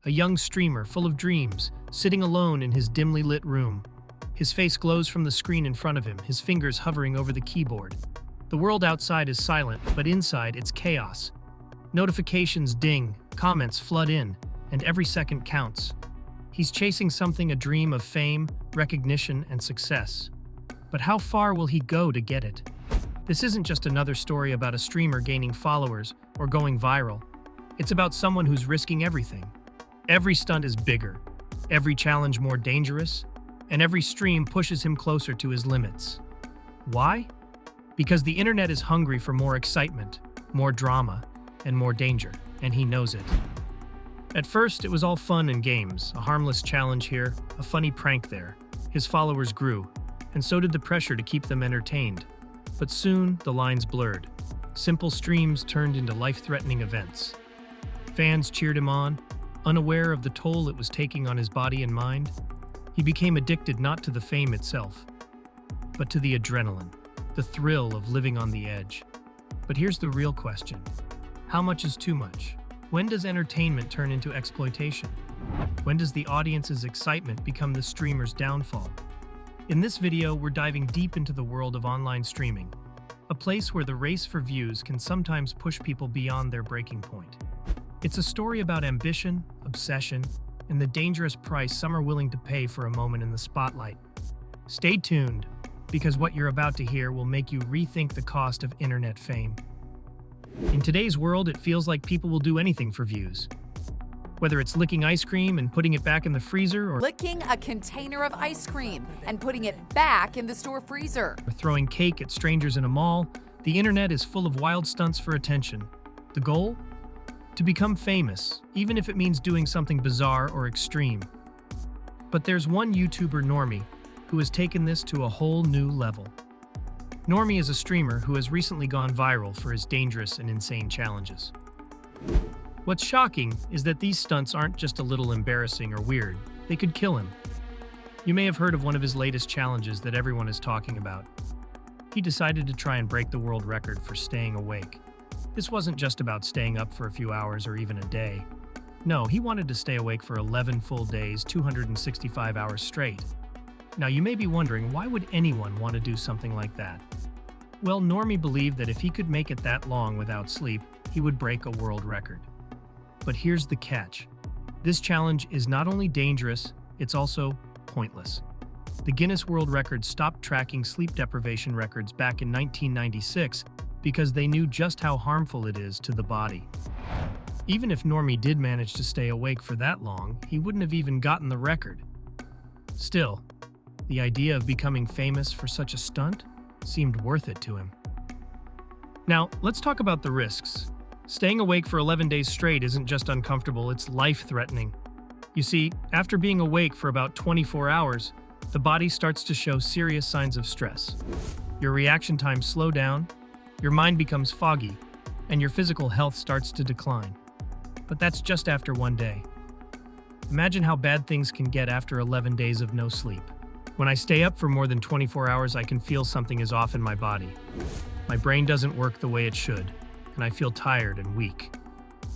a young streamer full of dreams, sitting alone in his dimly lit room. His face glows from the screen in front of him, his fingers hovering over the keyboard. The world outside is silent, but inside it's chaos. Notifications ding, comments flood in, and every second counts. He's chasing something, a dream of fame, recognition, and success. But how far will he go to get it? This isn't just another story about a streamer gaining followers or going viral. It's about someone who's risking everything. Every stunt is bigger, every challenge more dangerous, and every stream pushes him closer to his limits. Why? Because the internet is hungry for more excitement, more drama, and more danger, and he knows it. At first, it was all fun and games, a harmless challenge here, a funny prank there. His followers grew, and so did the pressure to keep them entertained. But soon, the lines blurred. Simple streams turned into life-threatening events. Fans cheered him on, unaware of the toll it was taking on his body and mind. He became addicted not to the fame itself, but to the adrenaline, the thrill of living on the edge. But here's the real question. How much is too much? When does entertainment turn into exploitation? When does the audience's excitement become the streamer's downfall? In this video, we're diving deep into the world of online streaming, a place where the race for views can sometimes push people beyond their breaking point. It's a story about ambition, obsession, and the dangerous price some are willing to pay for a moment in the spotlight. Stay tuned, because what you're about to hear will make you rethink the cost of internet fame. In today's world, it feels like people will do anything for views. Whether it's licking ice cream and putting it back in the freezer, or licking a container of ice cream and putting it back in the store freezer, or throwing cake at strangers in a mall, the internet is full of wild stunts for attention. The goal? To become famous, even if it means doing something bizarre or extreme. But there's one YouTuber, Normie, who has taken this to a whole new level. Normie is a streamer who has recently gone viral for his dangerous and insane challenges. What's shocking is that these stunts aren't just a little embarrassing or weird. They could kill him. You may have heard of one of his latest challenges that everyone is talking about. He decided to try and break the world record for staying awake. This wasn't just about staying up for a few hours or even a day. No, he wanted to stay awake for 11 full days, 265 hours straight. Now, you may be wondering, why would anyone want to do something like that? Well, Normie believed that if he could make it that long without sleep, he would break a world record. But here's the catch. This challenge is not only dangerous, it's also pointless. The Guinness World Records stopped tracking sleep deprivation records back in 1996 because they knew just how harmful it is to the body. Even if Normie did manage to stay awake for that long, he wouldn't have even gotten the record. Still, the idea of becoming famous for such a stunt seemed worth it to him. Now, let's talk about the risks. Staying awake for 11 days straight isn't just uncomfortable, it's life-threatening. You see, after being awake for about 24 hours, the body starts to show serious signs of stress. Your reaction times slow down, your mind becomes foggy, and your physical health starts to decline. But that's just after one day. Imagine how bad things can get after 11 days of no sleep. When I stay up for more than 24 hours, I can feel something is off in my body. My brain doesn't work the way it should, and I feel tired and weak.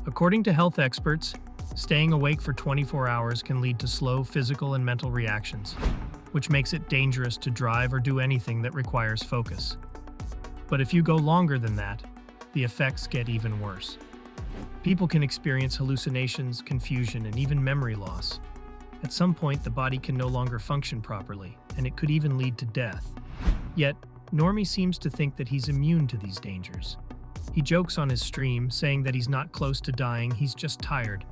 According to health experts, staying awake for 24 hours can lead to slow physical and mental reactions, which makes it dangerous to drive or do anything that requires focus. But if you go longer than that, the effects get even worse. People can experience hallucinations, confusion, and even memory loss. At some point, the body can no longer function properly, and it could even lead to death. Yet, Normie seems to think that he's immune to these dangers. He jokes on his stream, saying that he's not close to dying, he's just tired.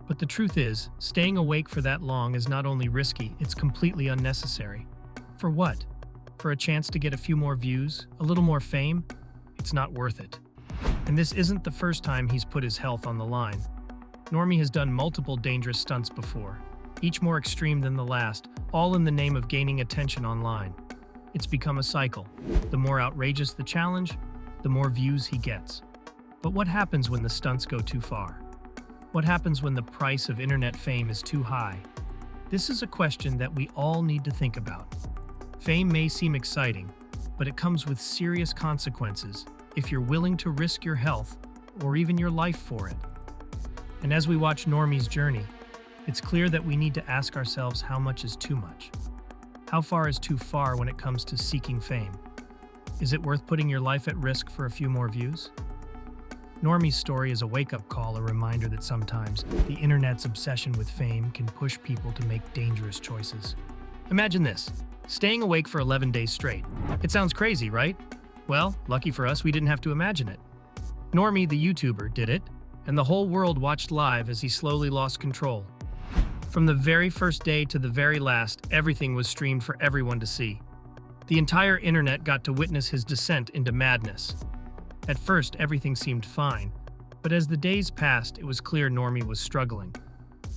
But the truth is, staying awake for that long is not only risky, it's completely unnecessary. For what? For a chance to get a few more views, a little more fame? It's not worth it. And this isn't the first time he's put his health on the line. Normie has done multiple dangerous stunts before, each more extreme than the last, all in the name of gaining attention online. It's become a cycle. The more outrageous the challenge, the more views he gets. But what happens when the stunts go too far? What happens when the price of internet fame is too high? This is a question that we all need to think about. Fame may seem exciting, but it comes with serious consequences if you're willing to risk your health or even your life for it. And as we watch Normie's journey, it's clear that we need to ask ourselves how much is too much. How far is too far when it comes to seeking fame? Is it worth putting your life at risk for a few more views? Normie's story is a wake-up call, a reminder that sometimes the internet's obsession with fame can push people to make dangerous choices. Imagine this, staying awake for 11 days straight. It sounds crazy, right? Well, lucky for us, we didn't have to imagine it. Normie, the YouTuber, did it, and the whole world watched live as he slowly lost control. From the very first day to the very last, everything was streamed for everyone to see. The entire internet got to witness his descent into madness. At first, everything seemed fine, but as the days passed, it was clear Normie was struggling.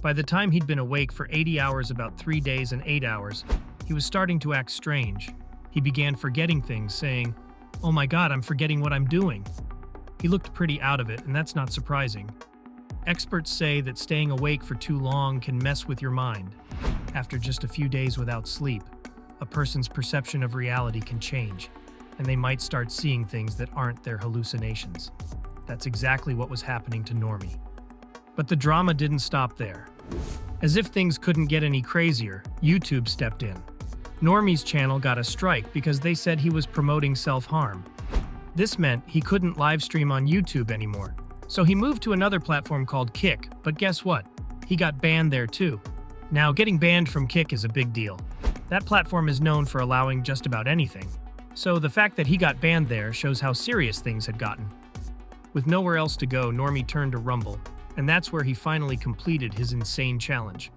By the time he'd been awake for 80 hours, about 3 days and 8 hours, he was starting to act strange. He began forgetting things, saying, "Oh my God, I'm forgetting what I'm doing." He looked pretty out of it, and that's not surprising. Experts say that staying awake for too long can mess with your mind. After just a few days without sleep, a person's perception of reality can change, and they might start seeing things that aren't their hallucinations. That's exactly what was happening to Normie. But the drama didn't stop there. As if things couldn't get any crazier, YouTube stepped in. Normie's channel got a strike because they said he was promoting self-harm. This meant he couldn't live stream on YouTube anymore. So he moved to another platform called Kick, but guess what? He got banned there too. Now, getting banned from Kick is a big deal. That platform is known for allowing just about anything. So the fact that he got banned there shows how serious things had gotten. With nowhere else to go, Normie turned to Rumble, and that's where he finally completed his insane challenge.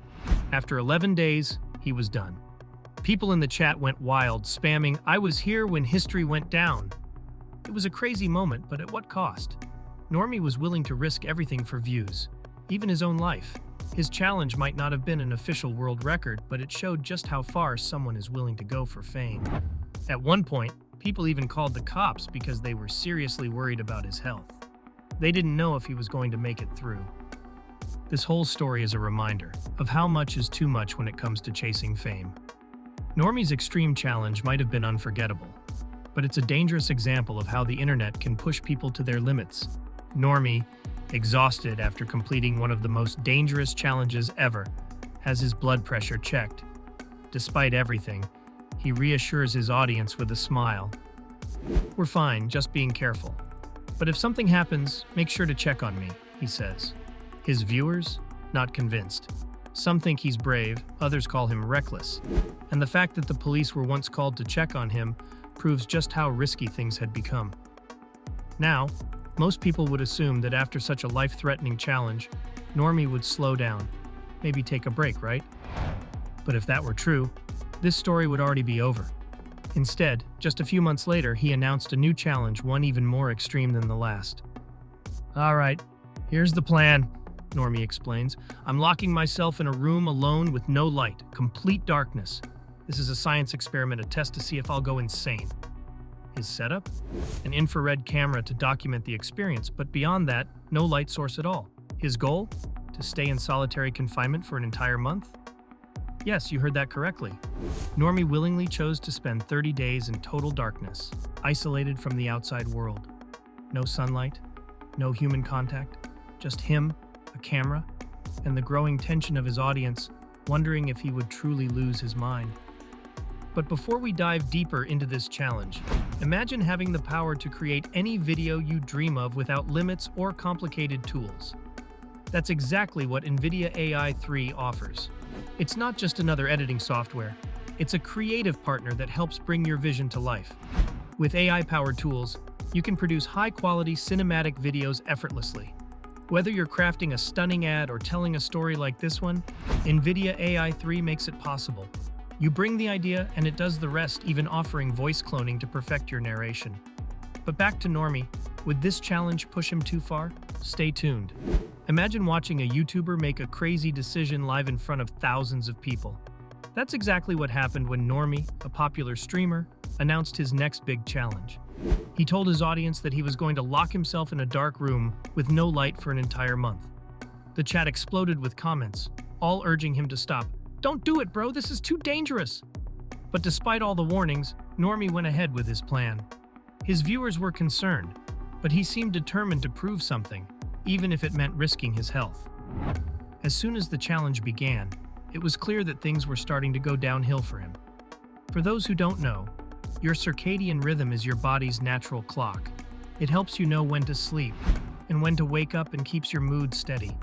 After 11 days, he was done. People in the chat went wild, spamming, "I was here when history went down." It was a crazy moment, but at what cost? Normie was willing to risk everything for views, even his own life. His challenge might not have been an official world record, but it showed just how far someone is willing to go for fame. At one point, people even called the cops because they were seriously worried about his health. They didn't know if he was going to make it through. This whole story is a reminder of how much is too much when it comes to chasing fame. Normie's extreme challenge might have been unforgettable, but it's a dangerous example of how the internet can push people to their limits. Normie, exhausted after completing one of the most dangerous challenges ever, has his blood pressure checked. Despite everything, he reassures his audience with a smile. "We're fine, just being careful. But if something happens, make sure to check on me," he says. His viewers, not convinced. Some think he's brave, others call him reckless. And the fact that the police were once called to check on him proves just how risky things had become. Now, most people would assume that after such a life-threatening challenge, Normie would slow down, maybe take a break, right? But if that were true, this story would already be over. Instead, just a few months later, he announced a new challenge, one even more extreme than the last. "All right, here's the plan," Normie explains. "I'm locking myself in a room alone with no light, complete darkness. This is a science experiment, a test to see if I'll go insane." His setup? An infrared camera to document the experience, but beyond that, no light source at all. His goal? To stay in solitary confinement for an entire month? Yes, you heard that correctly. Normie willingly chose to spend 30 days in total darkness, isolated from the outside world. No sunlight, no human contact, just him, a camera, and the growing tension of his audience, wondering if he would truly lose his mind. But before we dive deeper into this challenge, imagine having the power to create any video you dream of without limits or complicated tools. That's exactly what NVIDIA AI 3 offers. It's not just another editing software, it's a creative partner that helps bring your vision to life. With AI-powered tools, you can produce high-quality cinematic videos effortlessly. Whether you're crafting a stunning ad or telling a story like this one, NVIDIA AI 3 makes it possible. You bring the idea and it does the rest, even offering voice cloning to perfect your narration. But back to Normie, would this challenge push him too far? Stay tuned. Imagine watching a YouTuber make a crazy decision live in front of thousands of people. That's exactly what happened when Normie, a popular streamer, announced his next big challenge. He told his audience that he was going to lock himself in a dark room with no light for an entire month. The chat exploded with comments, all urging him to stop. "Don't do it, bro, this is too dangerous." But despite all the warnings, Normie went ahead with his plan. His viewers were concerned, but he seemed determined to prove something, even if it meant risking his health. As soon as the challenge began, it was clear that things were starting to go downhill for him. For those who don't know, your circadian rhythm is your body's natural clock. It helps you know when to sleep and when to wake up and keeps your mood steady.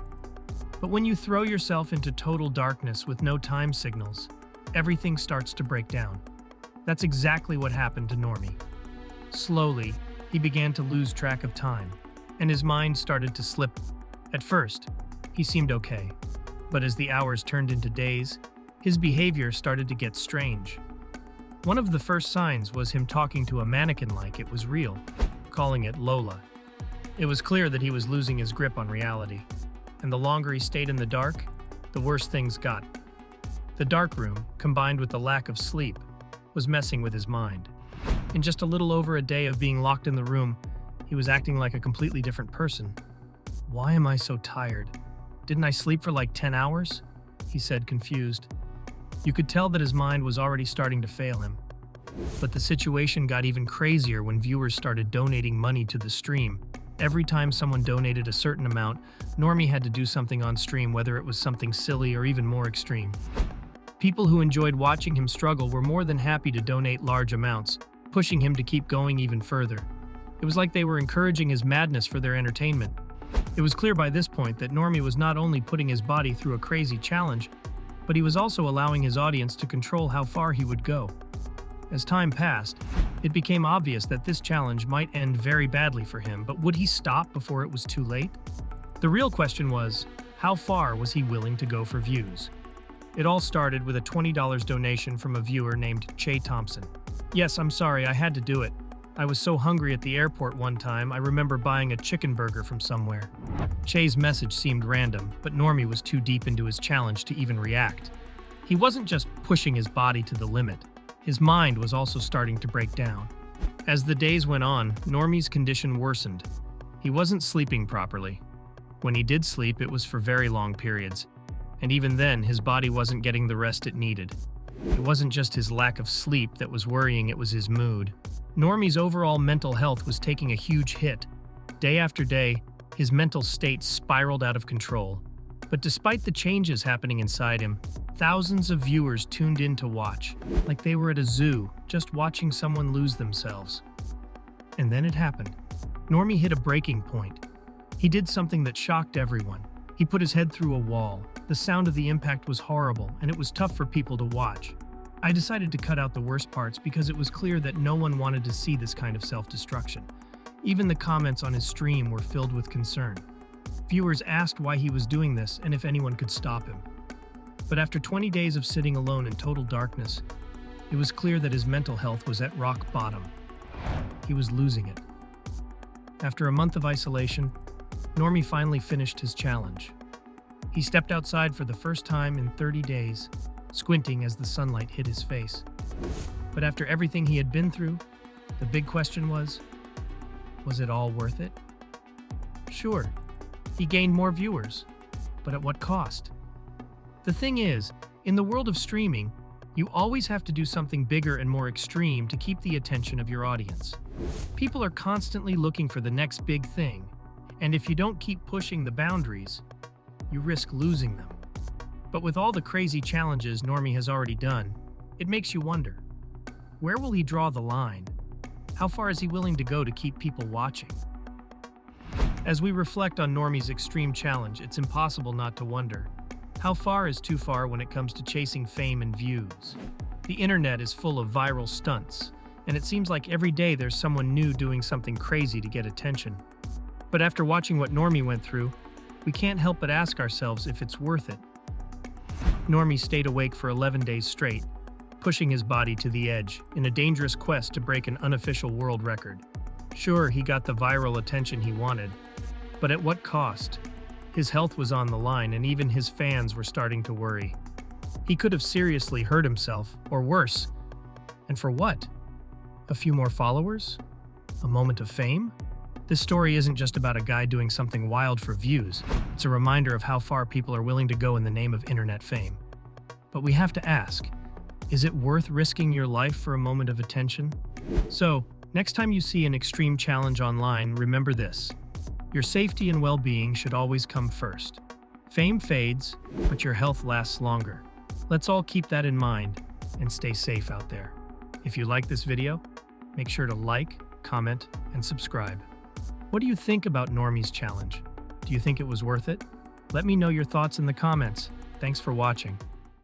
But when you throw yourself into total darkness with no time signals, everything starts to break down. That's exactly what happened to Normie. Slowly, he began to lose track of time, and his mind started to slip. At first, he seemed okay, but as the hours turned into days, his behavior started to get strange. One of the first signs was him talking to a mannequin like it was real, calling it Lola. It was clear that he was losing his grip on reality, and the longer he stayed in the dark, the worse things got. The dark room, combined with the lack of sleep, was messing with his mind. In just a little over a day of being locked in the room, he was acting like a completely different person. "Why am I so tired? Didn't I sleep for like 10 hours?" he said, confused. You could tell that his mind was already starting to fail him. But the situation got even crazier when viewers started donating money to the stream. Every time someone donated a certain amount, Normie had to do something on stream, whether it was something silly or even more extreme. People who enjoyed watching him struggle were more than happy to donate large amounts, pushing him to keep going even further. It was like they were encouraging his madness for their entertainment. It was clear by this point that Normie was not only putting his body through a crazy challenge, but he was also allowing his audience to control how far he would go. As time passed, it became obvious that this challenge might end very badly for him, but would he stop before it was too late? The real question was, how far was he willing to go for views? It all started with a $20 donation from a viewer named Che Thompson. "Yes, I'm sorry, I had to do it. I was so hungry at the airport one time, I remember buying a chicken burger from somewhere." Che's message seemed random, but Normie was too deep into his challenge to even react. He wasn't just pushing his body to the limit. His mind was also starting to break down. As the days went on, Normie's condition worsened. He wasn't sleeping properly. When he did sleep, it was for very long periods. And even then, his body wasn't getting the rest it needed. It wasn't just his lack of sleep that was worrying, it was his mood. Normie's overall mental health was taking a huge hit. Day after day, his mental state spiraled out of control. But despite the changes happening inside him, thousands of viewers tuned in to watch, like they were at a zoo, just watching someone lose themselves. And then it happened. Normie hit a breaking point. He did something that shocked everyone. He put his head through a wall. The sound of the impact was horrible, and it was tough for people to watch. I decided to cut out the worst parts because it was clear that no one wanted to see this kind of self-destruction. Even the comments on his stream were filled with concern. Viewers asked why he was doing this and if anyone could stop him. But after 20 days of sitting alone in total darkness, it was clear that his mental health was at rock bottom. He was losing it. After a month of isolation, Normie finally finished his challenge. He stepped outside for the first time in 30 days, squinting as the sunlight hit his face. But after everything he had been through, the big question was it all worth it? Sure, he gained more viewers, but at what cost? The thing is, in the world of streaming, you always have to do something bigger and more extreme to keep the attention of your audience. People are constantly looking for the next big thing, and if you don't keep pushing the boundaries, you risk losing them. But with all the crazy challenges Normie has already done, it makes you wonder, where will he draw the line? How far is he willing to go to keep people watching? As we reflect on Normie's extreme challenge, it's impossible not to wonder, how far is too far when it comes to chasing fame and views? The internet is full of viral stunts, and it seems like every day there's someone new doing something crazy to get attention. But after watching what Normie went through, we can't help but ask ourselves if it's worth it. Normie stayed awake for 11 days straight, pushing his body to the edge in a dangerous quest to break an unofficial world record. Sure, he got the viral attention he wanted, but at what cost? His health was on the line, and even his fans were starting to worry. He could have seriously hurt himself, or worse. And for what? A few more followers? A moment of fame? This story isn't just about a guy doing something wild for views. It's a reminder of how far people are willing to go in the name of internet fame. But we have to ask, is it worth risking your life for a moment of attention? So, next time you see an extreme challenge online, remember this. Your safety and well-being should always come first. Fame fades, but your health lasts longer. Let's all keep that in mind and stay safe out there. If you like this video, make sure to like, comment, and subscribe. What do you think about Normie's challenge? Do you think it was worth it? Let me know your thoughts in the comments. Thanks for watching.